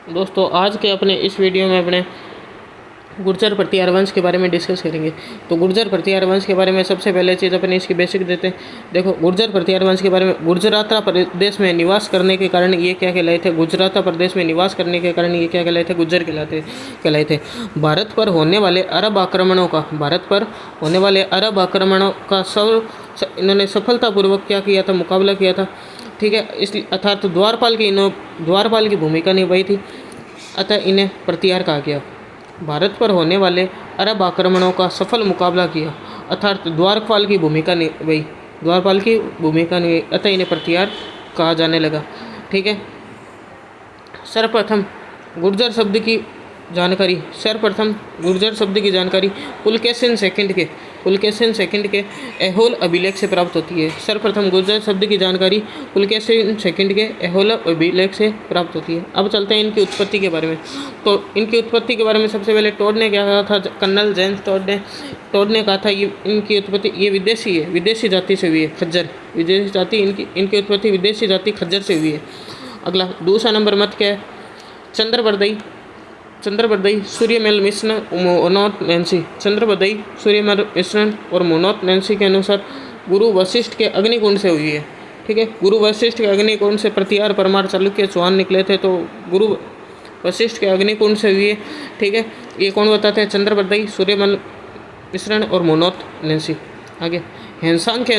दोस्तों आज के अपने इस वीडियो में अपने गुर्जर प्रतिहार वंश के बारे में डिस्कस करेंगे। तो गुर्जर प्रतिहार वंश के बारे में सबसे पहले चीज़ अपने इसकी बेसिक देते हैं। देखो, गुर्जर प्रतिहार वंश के बारे में, गुजराता प्रदेश में निवास करने के कारण ये क्या कहलाए थे? गुजराता प्रदेश में निवास करने के कारण ये क्या कहलाए थे? गुर्जर कहलाए थे। भारत पर होने वाले अरब आक्रमणों का इन्होंने सफलतापूर्वक क्या किया था? मुकाबला किया था। ठीक है, इसलिए अर्थात द्वारपाल की भूमिका निभाई थी, अतः इन्हें प्रतिहार कहा गया। भारत पर होने वाले अरब आक्रमणों का सफल मुकाबला किया, अर्थात द्वारपाल की भूमिका निभाई, अतः इन्हें प्रतिहार कहा जाने लगा। ठीक है, सर्वप्रथम गुर्जर शब्द की जानकारी पुलकेशिन सेकंड के ऐहोल अभिलेख से प्राप्त होती है। सर्वप्रथम गुर्जर शब्द की जानकारी पुलकेशिन सेकंड के ऐहोल अभिलेख से प्राप्त होती है। अब चलते हैं इनकी उत्पत्ति के बारे में। तो इनकी उत्पत्ति के बारे में सबसे पहले टोड ने क्या कहा था? कर्नल जेम्स टोड ने कहा था ये इनकी उत्पत्ति ये विदेशी जाति से हुई है, खज्जर। विदेशी जाति इनकी उत्पत्ति विदेशी जाति खज्जर से हुई है। अगला दूसरा नंबर मत क्या है? चंद्रबरदई, सूर्यमल मिश्र, मोनोत और मोनोत नैन्सी के अनुसार गुरु वशिष्ठ के अग्निकुंड से हुई है। ठीक है, गुरु वशिष्ठ के अग्निकुंड से प्रतिहार परमार चालुक्य चौहान निकले थे, तो गुरु वशिष्ठ के अग्निकुंड से हुई है। ठीक है, ये कौन बताते हैं? चंद्रबरदई, सूर्यमल मिश्रण और मोनोत नैन्सी। आगे हेनसांग के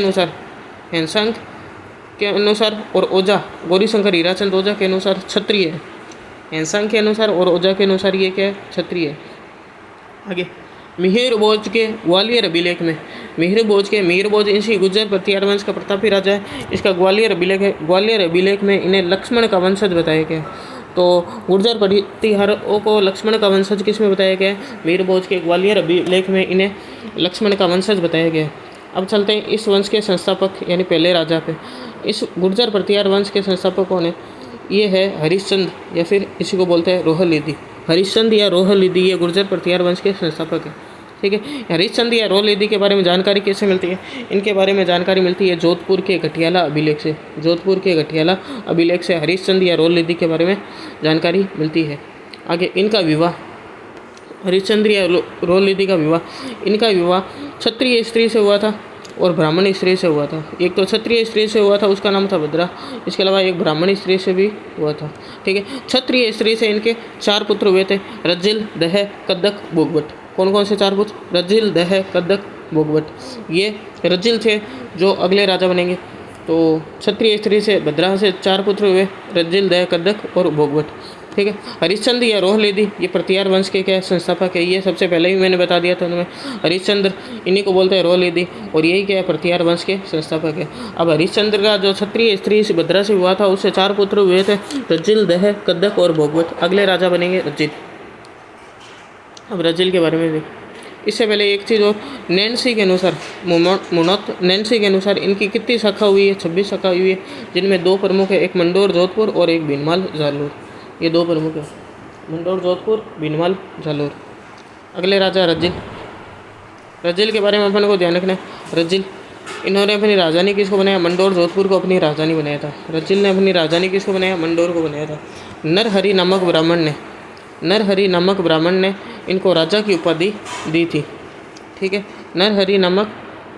अनुसार और ओझा गौरीशंकर हीराचंद ओझा के अनुसार क्षत्रिय है। हेनसांग के अनुसार और ओझा के अनुसार ये क्या है? क्षत्रिय है। आगे मिहिर भोज के ग्वालियर अभिलेख में मिहिर भोज इसी गुर्जर प्रतिहार वंश का प्रतापी राजा है। इसका ग्वालियर अभिलेख में इन्हें लक्ष्मण का वंशज बताया गया। तो गुर्जर प्रतिहारों को लक्ष्मण का वंशज किस में बताया गया है? मिहिर भोज के ग्वालियर अभिलेख में इन्हें लक्ष्मण का वंशज बताया गया। अब चलते हैं इस वंश के संस्थापक यानी पहले राजा पे। इस गुर्जर प्रतिहार वंश के संस्थापक कौन है? ये है हरिश्चंद्र, या फिर इसी को बोलते हैं रोहलिदी। हरिश्चंद्र या रोहलिदी ये गुर्जर प्रतिहार वंश के संस्थापक है। ठीक है, हरिश्चंद्र या रोहलिदी के बारे में जानकारी कैसे मिलती है? इनके बारे में जानकारी मिलती है जोधपुर के घटियाला अभिलेख से हरिश्चंद्र या रोहलिदी के बारे में जानकारी मिलती है। आगे इनका विवाह, हरिश्चंद्र या रोहलिदी का विवाह, इनका विवाह क्षत्रिय स्त्री से हुआ था और ब्राह्मण स्त्री से हुआ था। एक तो क्षत्रिय स्त्री से हुआ था, उसका नाम था भद्रा। इसके अलावा एक ब्राह्मण स्त्री से भी हुआ था। ठीक है, क्षत्रिय स्त्री से इनके 4 पुत्र हुए थे, रज्जिल, दह, कदक, भोगभट। कौन कौन से 4 पुत्र? रज्जिल, दह, कदक, भोगभट। ये रज्जिल थे जो अगले राजा बनेंगे। तो क्षत्रिय स्त्री से भद्रा से 4 पुत्र हुए, रज्जिल, दह, कदक और भोगभट। ठीक है, हरिश्चंद्र या रोहलिदी ये प्रतिहार वंश के क्या संस्थापक है? ये सबसे पहले ही मैंने बता दिया था तुम्हें, हरिश्चंद्र इन्हीं को बोलते हैं रोहलिदी, और यही क्या है? प्रतिहार वंश के संस्थापक है। अब हरिश्चंद्र का जो क्षत्रिय स्त्री से भद्रा से हुआ था उससे 4 पुत्र हुए थे, रज्जिल, दह, कदक और भोगवत। अगले राजा बनेंगे रज्जिल। अब रज्जिल के बारे में देख, इससे पहले एक चीज़ और, नैन्सी के अनुसार इनकी कितनी शाखा हुई है? 26 शाखा हुई है, जिनमें 2 प्रमुख है, एक मंडोर जोधपुर और एक भीनमाल जालोर। ये 2 प्रमुख है, मंडोर जोधपुर, भीनमाल जालोर। अगले राजा रज्जिल के बारे में अपन को ध्यान रखना है। रज्जिल इन्होंने अपनी राजधानी किसको बनाया? मंडोर जोधपुर को अपनी राजधानी बनाया था। रज्जिल ने अपनी राजधानी किसको बनाया? मंडोर को बनाया था। नरहरि नामक ब्राह्मण ने इनको राजा की उपाधि दी थी। ठीक है, नरहरि नामक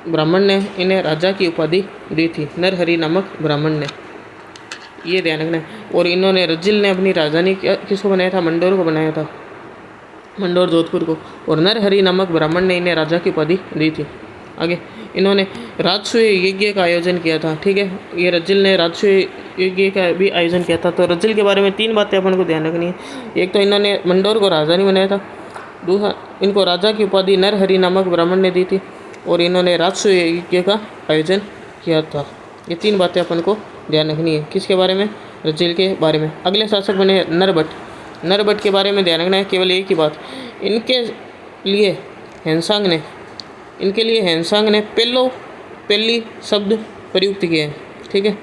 ब्राह्मण ने इन्हें राजा की उपाधि दी थी, नरहरि नामक ब्राह्मण ने, ये ध्यान रखना है। और इन्होंने रज्जिल ने अपनी राजधानी किसको बनाया था? मंडोर को बनाया था, मंडोर जोधपुर को। और नरहरि नामक ब्राह्मण ने इन्हें राजा की उपाधि दी थी। आगे इन्होंने राजसूय यज्ञ का आयोजन किया था। ठीक है, ये रज्जिल ने राजसूय यज्ञ का भी आयोजन किया था। तो रज्जिल के बारे में 3 बातें अपन को ध्यान रखनी है। एक तो इन्होंने मंडोर को राजधानी बनाया था, दूसरा इनको राजा की उपाधि नरहरि नामक ब्राह्मण ने दी थी, और इन्होंने राजसूय यज्ञ का आयोजन किया था। ये 3 बातें अपन को ध्यान रखनी है। किसके बारे में? रज्जिल के बारे में। अगले शासक बने नरभट्ट के बारे में ध्यान रखना है। केवल एक ही बात, इनके लिए हेनसांग ने पहली शब्द प्रयुक्त किए हैं। ठीक है,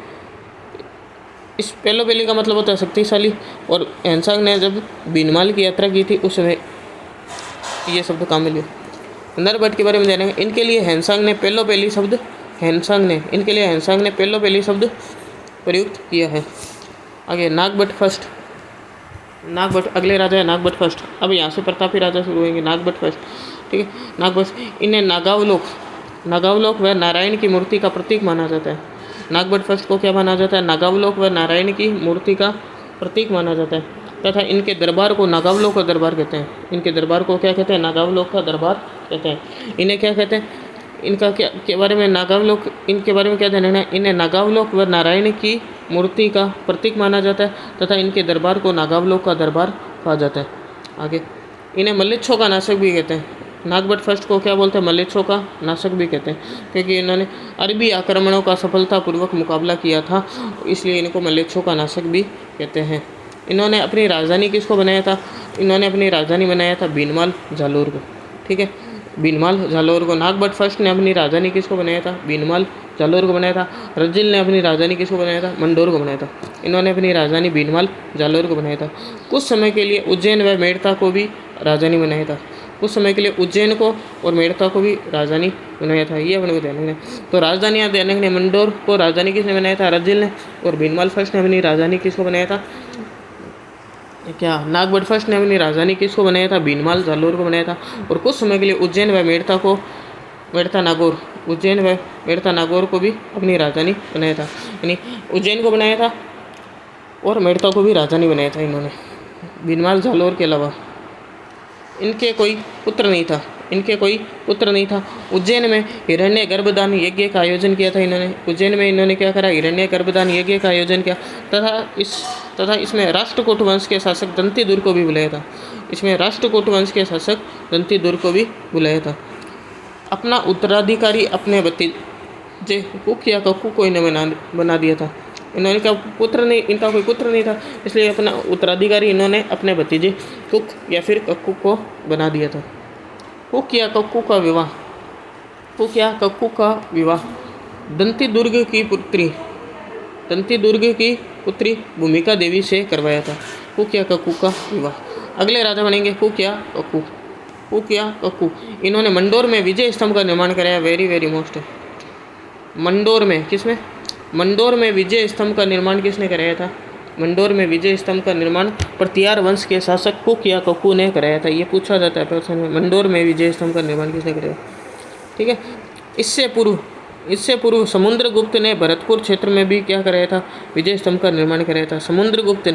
इस पहली का मतलब होता है शक्तिशाली, और हेनसांग ने जब भीनमाल की यात्रा की थी उस समय ये शब्द काम में लिए। नरभट्ट के बारे में जानेंगे। इनके लिए हेनसांग ने पहली शब्द प्रयुक्त किया है। आगे नागभट्ट फर्स्ट, नागभट्ट अगले राजा है नागभट्ट फर्स्ट। अब यहाँ से प्रतापी राजा शुरू होंगे, नागभट्ट फर्स्ट, ठीक है। नागभट्ट, इन्हें नागावलोक व नारायण की मूर्ति का प्रतीक माना जाता है। नागभट्ट फर्स्ट को क्या माना जाता है? नागावलोक व नारायण की मूर्ति का प्रतीक माना जाता है तथा इनके दरबार को नागावलोक का दरबार कहते हैं। इनके दरबार को क्या कहते हैं? नागावलोक का दरबार कहते हैं। इन्हें क्या कहते हैं? इनका क्या के बारे में नागावलोक, इनके बारे में क्या ध्यान है? इन्हें नागावलोक व नारायण की मूर्ति का प्रतीक माना जाता है तथा इनके दरबार को नागावलोक का दरबार कहा जाता है। आगे, इन्हें मल्लिच्छों का नाशक भी कहते हैं। नागभट्ट फर्स्ट को क्या बोलते हैं? मल्लिच्छों का नाशक भी कहते हैं, क्योंकि इन्होंने अरबी आक्रमणों का सफलतापूर्वक मुकाबला किया था, इसलिए इनको मल्लिच्छों का नाशक भी कहते हैं। इन्होंने अपनी राजधानी किसको बनाया था? इन्होंने अपनी राजधानी बनाया था बीनमाल जालोर को, ठीक है, बीनमाल जालोर को। नागभट्ट फर्स्ट ने अपनी राजधानी किसको बनाया था? बीनमाल जालोर को बनाया था। रजिल ने अपनी राजधानी किसको बनाया था? मंडोर को बनाया था। इन्होंने अपनी राजधानी बीनमाल जालोर को बनाया था। कुछ समय के लिए उज्जैन व मेड़ता को भी राजधानी बनाया था। कुछ समय के लिए उज्जैन को और मेड़ता को भी राजधानी बनाया था। ये अपने को ध्यान रखना है। तो राजधानी आप ध्यान रखना, मंडोर को राजधानी किसने बनाया था? रजिल ने। और बीनमाल फर्स्ट ने अपनी राजधानी किसको बनाया था? क्या नागभट्ट फर्स्ट ने अपनी राजधानी किसको बनाया था? बीनमाल जालोर को बनाया था। और कुछ समय के लिए उज्जैन व मेड़ता नागौर को भी अपनी राजधानी बनाया था। यानी उज्जैन को बनाया था और मेड़ता को भी राजधानी बनाया था इन्होंने, बीनमाल जालोर के अलावा। इनके कोई पुत्र नहीं था। उज्जैन में हिरण्य गर्भदान यज्ञ का आयोजन किया था इन्होंने। उज्जैन में इन्होंने क्या करा? हिरण्य गर्भदान यज्ञ का आयोजन किया तथा इसमें राष्ट्रकूट वंश के शासक दंतीदुर्ग को भी बुलाया था। अपना उत्तराधिकारी अपने भतीजे कुक या कक्कू को इन्होंने बना दिया था। इन्होंने इनका कोई पुत्र नहीं था, इसलिए अपना उत्तराधिकारी इन्होंने अपने भतीजे कुक या फिर कक्कू को बना दिया था। कुक या कक्कू का विवाह दंतीदुर्ग की पुत्री भूमिका देवी से करवाया था। कुक या कक्कू का विवाह। अगले राजा बनेंगे कुक या कक्कू। इन्होंने मंडोर में विजय स्तंभ का निर्माण कराया। वेरी वेरी मोस्ट है। मंडोर में विजय स्तंभ का निर्माण किसने कराया था? मंडोर में विजय स्तंभ का निर्माण प्रतिहार वंश के शासक कुक या कक्कू ने कराया था। ये पूछा जाता है प्रश्न में, मंडोर में विजय स्तंभ का निर्माण किसने कराया? ठीक है। इससे पूर्व समुद्रगुप्त ने भरतपुर क्षेत्र में भी क्या कराया था? विजय स्तंभ का निर्माण कराया था। समुद्रगुप्त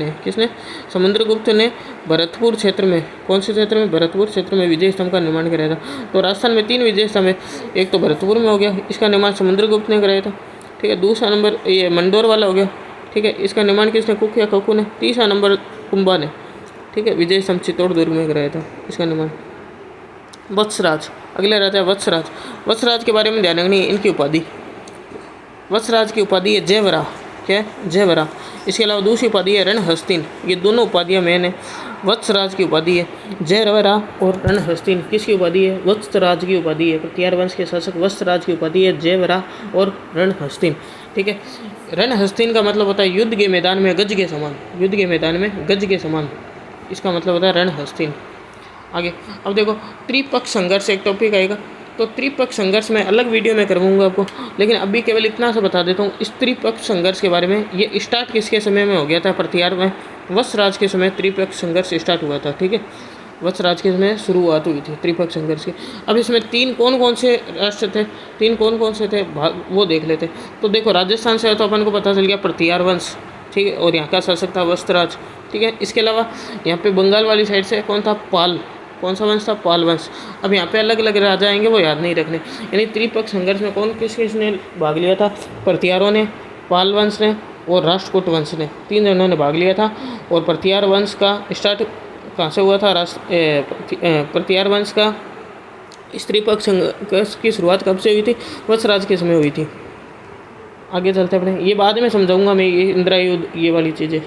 ने भरतपुर क्षेत्र में, कौन से क्षेत्र में? भरतपुर क्षेत्र में विजय स्तंभ का निर्माण कराया था। तो राजस्थान में 3 विजय स्तंभ है। एक तो भरतपुर में हो गया, इसका निर्माण समुद्रगुप्त ने कराया था, ठीक है। दूसरा नंबर ये मंडोर वाला हो गया, ठीक है, इसका निर्माण किसने? कुक या कक्कू ने। तीसरा नंबर कुंभा ने, ठीक है, विजय स्तंभ चित्तौड़गढ़ में कराया था इसका निर्माण। वत्सराज, अगले राजा वत्सराज के बारे में ध्यान रखनी। इनकी उपाधि, वत्सराज की उपाधि है जयवरा। क्या? जयवरा। इसके अलावा दूसरी उपाधि है रणहस्तिन। ये दोनों उपाधियां मेन है। वत्सराज की उपाधि है जयवरा और रणहस्तिन। किसकी उपाधि है? वत्सराज की उपाधि है। प्रतिहार वंश के शासक वत्सराज की उपाधि है जयवरा और रणहस्तिन, ठीक है। रणहस्तिन का मतलब होता है युद्ध के मैदान में गज के समान, इसका मतलब होता है रणहस्तिन। आगे अब देखो त्रिपक्ष संघर्ष एक टॉपिक आएगा, तो त्रिपक्ष संघर्ष में अलग वीडियो में करवाऊंगा आपको, लेकिन अभी केवल इतना सा बता देता हूँ इस त्रिपक्ष संघर्ष के बारे में। ये स्टार्ट किसके समय में हो गया था? प्रतिहार में वत्सराज के समय त्रिपक्ष संघर्ष स्टार्ट हुआ था, ठीक है। वत्सराज के समय शुरुआत हुई थी त्रिपक्ष संघर्ष की। अब इसमें 3 कौन से राष्ट्र थे? 3 कौन से थे वो देख लेते। तो देखो राजस्थान से है तो अपन को पता चल गया प्रतिहार वंश, ठीक है, और यहाँ का शासक था वत्सराज, ठीक है। इसके अलावा यहाँ पे बंगाल वाली साइड से कौन था? पाल। कौन सा वंश था? पाल वंश। अब यहाँ पे अलग अलग राजा आएंगे, वो याद नहीं रखने। यानी त्रिपक्ष संघर्ष में किसने भाग लिया था? प्रतिहारों ने, पाल वंश ने और राष्ट्रकूट वंश ने, 3 जनों ने भाग लिया था। और प्रतिहार वंश का स्टार्ट कहाँ से हुआ था? प्रतिहार वंश का त्रिपक्ष संघर्ष की शुरुआत कब से हुई थी? वत्सराज के समय हुई थी। आगे चलते अपने, ये बाद में समझाऊंगा मैं, ये इंदिरा युद्ध ये वाली चीज़ें।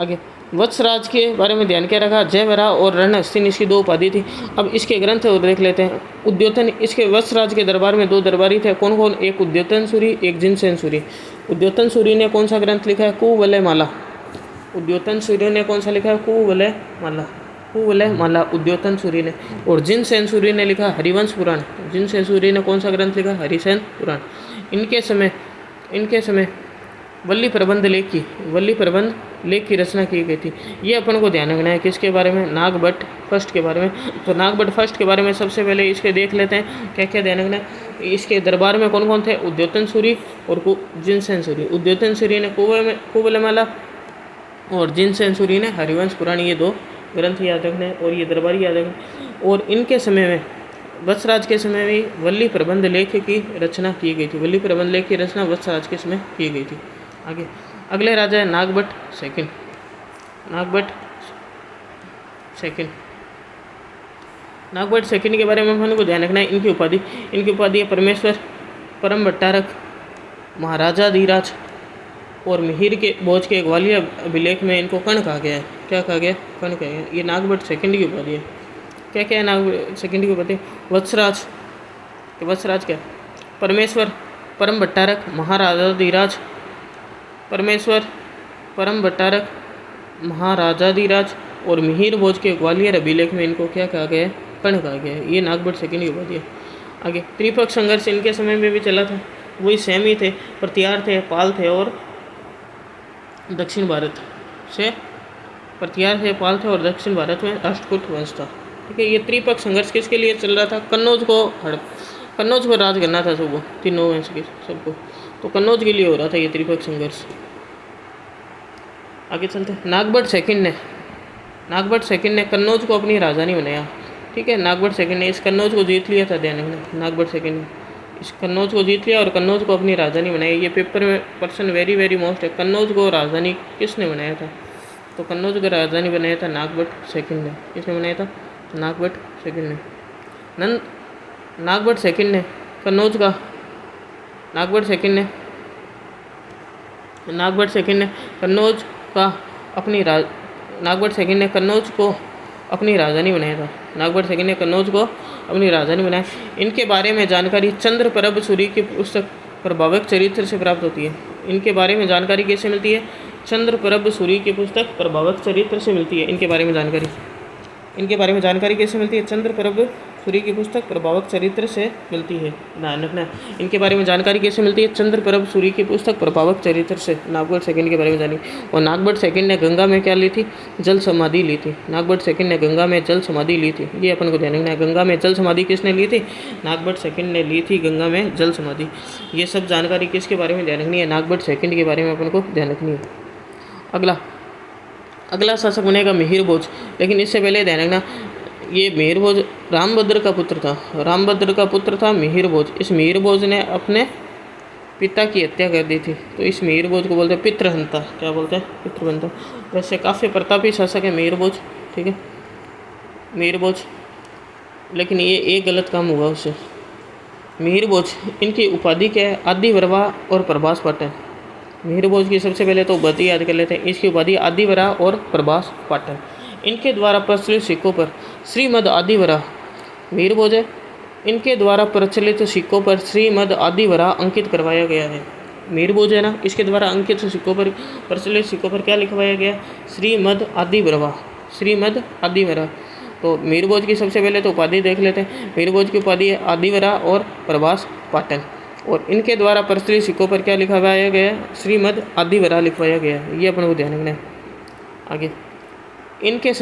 आगे वत्सराज के बारे में ध्यान क्या रखा? जयवरा और रणहस्तिन इसकी 2 उपाधि थी। अब इसके ग्रंथ देख लेते हैं। उद्योतन, इसके वत्सराज के दरबार में 2 दरबारी थे। कौन? एक उद्योतन सूरी, एक जिनसेन सूरी। उद्योतन सूरी ने कौन सा ग्रंथ लिखा है? कुवलय माला। उद्योतन सूरी ने कौन सा लिखा है? कुवलय माला उद्योतन सूरी ने। और जिनसेन सूरी ने लिखा हरिवंश पुराण। जिनसेन सूरी ने कौन सा ग्रंथ लिखा? हरिसेन पुराण। इनके समय वल्ली प्रबंध लेख की रचना की गई थी। ये अपन को ध्यान रखना है किसके बारे में, नागभट्ट फर्स्ट के बारे में। तो नागभट्ट फर्स्ट के बारे में सबसे पहले इसके देख लेते हैं क्या क्या ध्यान रखना है। इसके दरबार में कौन कौन थे, उद्योतन सूरी और जिनसेन सूरी। उद्योतन सूरी ने कुवलमाला और जिनसेन सूरी ने हरिवंश पुराण, ये 2 ग्रंथ याद रखने हैं और ये दरबारी याद रखने। और इनके समय में वत्सराज के समय में वल्ली प्रबंध लेख की रचना की गई थी। वल्ली प्रबंध लेख की रचना वत्सराज के समय की गई थी। आगे अगले राजा है नागभट्ट सेकंड। नागभट्ट सेकंड के बारे में अपन को ध्यान रखना है। इनकी उपाधि है परमेश्वर, परम भट्टारक, महाराजाधिराज और मिहिर के भोज के ग्वालियर अभिलेख में इनको कर्ण कहा गया है। क्या कहा गया, कर्ण कहा गया। ये नागभट्ट सेकंड की उपाधि है। क्या क्या है नागभट्ट सेकंड की उपाधि, वत्सराज क्या, परमेश्वर, परम भट्टारक, महाराजाधिराज, परमेश्वर, परम भट्टारक, महाराजाधिराज और मिहिर भोज के ग्वालियर अभिलेख में इनको क्या कहा गया है, कर्ण कहा गया है। ये नागभट्ट सेकंड की उपाधि है। आगे त्रिपक्ष संघर्ष इनके समय में भी चला था। वही सेमी थे, प्रतिहार थे, पाल थे और दक्षिण भारत से, प्रतिहार थे, पाल थे और दक्षिण भारत में राष्ट्रकूट वंश था। ठीक है। ये त्रिपक्ष संघर्ष किसके लिए चल रहा था, कन्नौज पर राज करना था सबको, तीनों वंश के सबको। तो कन्नौज के लिए हो रहा था ये त्रिपक्ष संघर्ष। आगे चलते हैं। नागभट्ट सेकंड ने कन्नौज को अपनी राजधानी बनाया। ठीक है। नागभट्ट सेकंड ने इस कन्नौज को जीत लिया था, ध्यान रखना। नागभट्ट सेकंड ने इस कन्नौज को जीत लिया और कन्नौज को अपनी राजधानी बनाई। ये पेपर में पर्सन वेरी मोस्ट है। कन्नौज को राजधानी किसने बनाया था, तो कन्नौज को राजधानी बनाया था नागभट्ट सेकंड ने। किसने बनाया था, नागभट्ट सेकंड ने। नागभट्ट सेकंड ने कन्नौज को अपनी राजधानी बनाया था। नागभट्ट सेकंड ने कन्नौज को अपनी राजधानी बनाया। इनके बारे में जानकारी चंद्रप्रभ सूरी की पुस्तक प्रभावक चरित्र से प्राप्त होती है। इनके बारे में जानकारी कैसे मिलती है, चंद्रप्रभ सूरी की पुस्तक प्रभावक चरित्र से मिलती है। इनके बारे में जानकारी कैसे मिलती है, चंद्रप्रभ सूरी की पुस्तक प्रभावक चरित्र से मिलती है। ध्यान रखना। इनके बारे में जानकारी कैसे मिलती है, चंद्रप्रभ सूरी की पुस्तक प्रभावक चरित्र से। नागभट्ट सेकंड के बारे में जानिए। और नागभट्ट सेकंड ने गंगा में क्या ली थी, जल समाधि ली थी। नागभट्ट सेकंड ने गंगा में जल समाधि ली थी। ये अपन को ध्यान रखना है। गंगा में जल समाधि किसने ली थी, नागभट्ट सेकंड ने ली थी गंगा में जल समाधि। ये सब जानकारी किसके बारे में ध्यान रखनी है, नागभट्ट सेकंड के बारे में अपन को ध्यान रखनी है। अगला शासक बनेगा मिहिर भोज। लेकिन इससे पहले ध्यान रखना, ये मिहिर भोज रामभद्र का पुत्र था मिहिर भोज। इस मिहिर भोज ने अपने पिता की हत्या कर दी थी। तो इस मिहिर भोज को बोलते हैं पितृहंता। क्या बोलते हैं, पितृहंता। वैसे काफ़ी प्रतापी शासक है मिहिर भोज। ठीक है, मिहिर भोज। लेकिन ये एक गलत काम हुआ उससे। मिहिर भोज, इनकी उपाधि क्या है, आदिवर्वा और प्रभास पाटन। मिहिर भोज की सबसे पहले तो उपाधि याद कर लेते हैं। इसकी उपाधि आदिवरा और प्रभास पाटन। इनके द्वारा प्रचलित सिक्कों पर श्रीमद आदिवरा, मिहिर भोज है, इनके द्वारा प्रचलित सिक्कों पर श्रीमद आदिवरा अंकित करवाया गया है। मिहिर भोज है ना, इसके द्वारा अंकित सिक्कों पर, प्रचलित सिक्कों पर क्या लिखवाया गया, श्रीमद आदिवरा। तो मिहिर भोज की सबसे पहले तो उपाधि देख लेते हैं। मिहिर भोज की उपाधि है आदिवरा और प्रभास पाटन। और इनके द्वारा प्रचलित सिक्कों पर क्या लिखवाया गया, श्रीमद आदिवरा लिखवाया गया। ये अपन को ध्यान रखना है। आगे इनके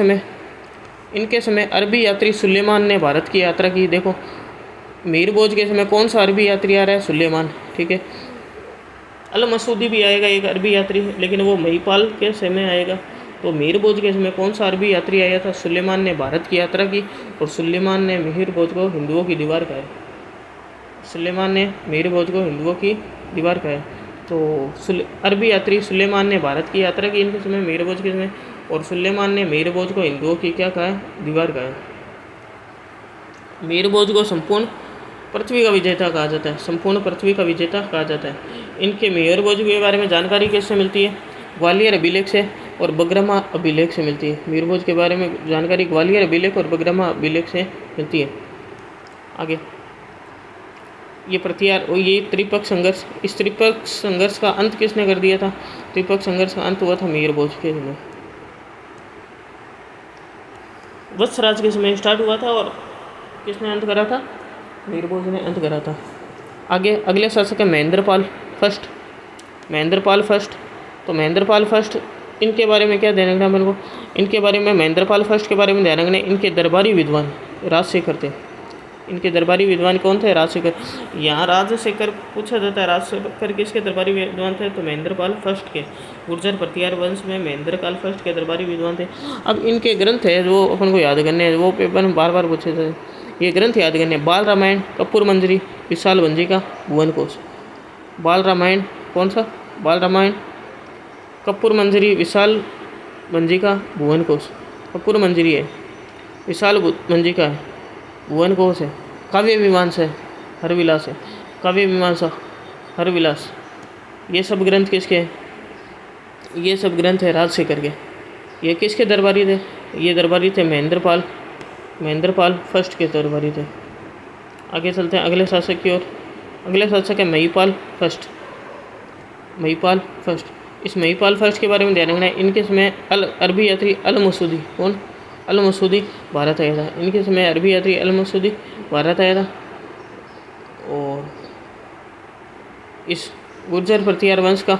समय अरबी यात्री सुलेमान ने भारत की यात्रा की। देखो मिहिर भोज के समय कौन सा अरबी यात्री आ रहा है, सुलेमान। ठीक है। अल मसूदी भी आएगा एक अरबी यात्री, लेकिन वो महिपाल के समय आएगा। तो मिहिर भोज के समय कौन सा अरबी यात्री आया था, सुलेमान ने भारत की यात्रा की और सुलेमान ने मिहिर भोज को हिंदुओं की दीवार कहा। सुलेमान ने मिहिर भोज को हिंदुओं की दीवार कहा। तो अरबी यात्री सुलेमान ने भारत की यात्रा की इनके समय, मिहिर भोज के समय, और सुलेमान ने मिहिर भोज को हिंदुओं की क्या कहा है, दीवार कहा है। मिहिर भोज को संपूर्ण पृथ्वी का विजेता कहा जाता है। संपूर्ण पृथ्वी का विजेता कहा जाता है। इनके मिहिर भोज के बारे में जानकारी कैसे मिलती है, ग्वालियर अभिलेख से और बगरमा अभिलेख से मिलती है। मिहिर भोज के बारे में जानकारी ग्वालियर अभिलेख और बगरमा अभिलेख से मिलती है। आगे ये प्रतिहार और ये त्रिपक्ष संघर्ष, इस त्रिपक्ष संघर्ष का अंत किसने कर दिया था, त्रिपक्ष संघर्ष का अंत हुआ था मिहिर भोज के समय। वत्सराज के समय स्टार्ट हुआ था और किसने अंत करा था, मिहिर भोज ने अंत करा था। आगे अगले शासक है महेंद्रपाल फर्स्ट। महेंद्रपाल फर्स्ट। तो महेंद्रपाल फर्स्ट इनके बारे में क्या ध्यान रखना है अपन को, इनके बारे में महेंद्रपाल फर्स्ट के बारे में ध्यान रखना है। इनके दरबारी विद्वान राजशेखर थे। इनके दरबारी विद्वान कौन थे? राजशेखर। यहाँ राजशेखर पूछा जाता है, राजशेखर किसके दरबारी विद्वान थे? तो महेंद्रपाल फर्स्ट के। गुर्जर प्रतिहार वंश में महेंद्रपाल फर्स्ट के दरबारी विद्वान थे। अब इनके ग्रंथ है वो अपन को याद करने हैं, वो पेपर में बार बार पूछे थे। ये ग्रंथ याद करने हैं, बाल रामायण, कपूर मंजरी, विशाल वंजिका, भुवन कोश। बाल रामायण कौन सा? बाल रामायण, कपूर मंजरी, विशाल वंजिका, भुवन कोश। कपूर मंजरी है, विशाल वंजिका है, भुवन कोश है। काव्य मीमांसा है, हरविलास है। काव्य मीमांसा, हरविलास, ये सब ग्रंथ किसके हैं? ये सब ग्रंथ है राजशेखर के। ये किसके दरबारी थे? ये दरबारी थे महेंद्रपाल फर्स्ट के दरबारी थे। आगे चलते हैं अगले शासक की ओर। अगले शासक है महिपाल फर्स्ट। महिपाल फर्स्ट, इस महिपाल फर्स्ट के बारे में ध्यान रखना है। इनके समय अरबी यात्री अल मसूदी, कौन? अल मसूदी भारत आया था। इनके समय अरबी यात्री अल मसूदी भारत आया था। और इस गुर्जर प्रतिहार वंश का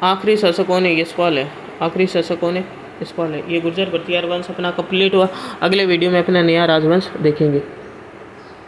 आखिरी शासक कौन है? यशपाल है। आखिरी शासक कौन है? यशपाल है। ये गुर्जर प्रतिहार वंश अपना कंप्लीट हुआ। अगले वीडियो में अपना नया राजवंश देखेंगे।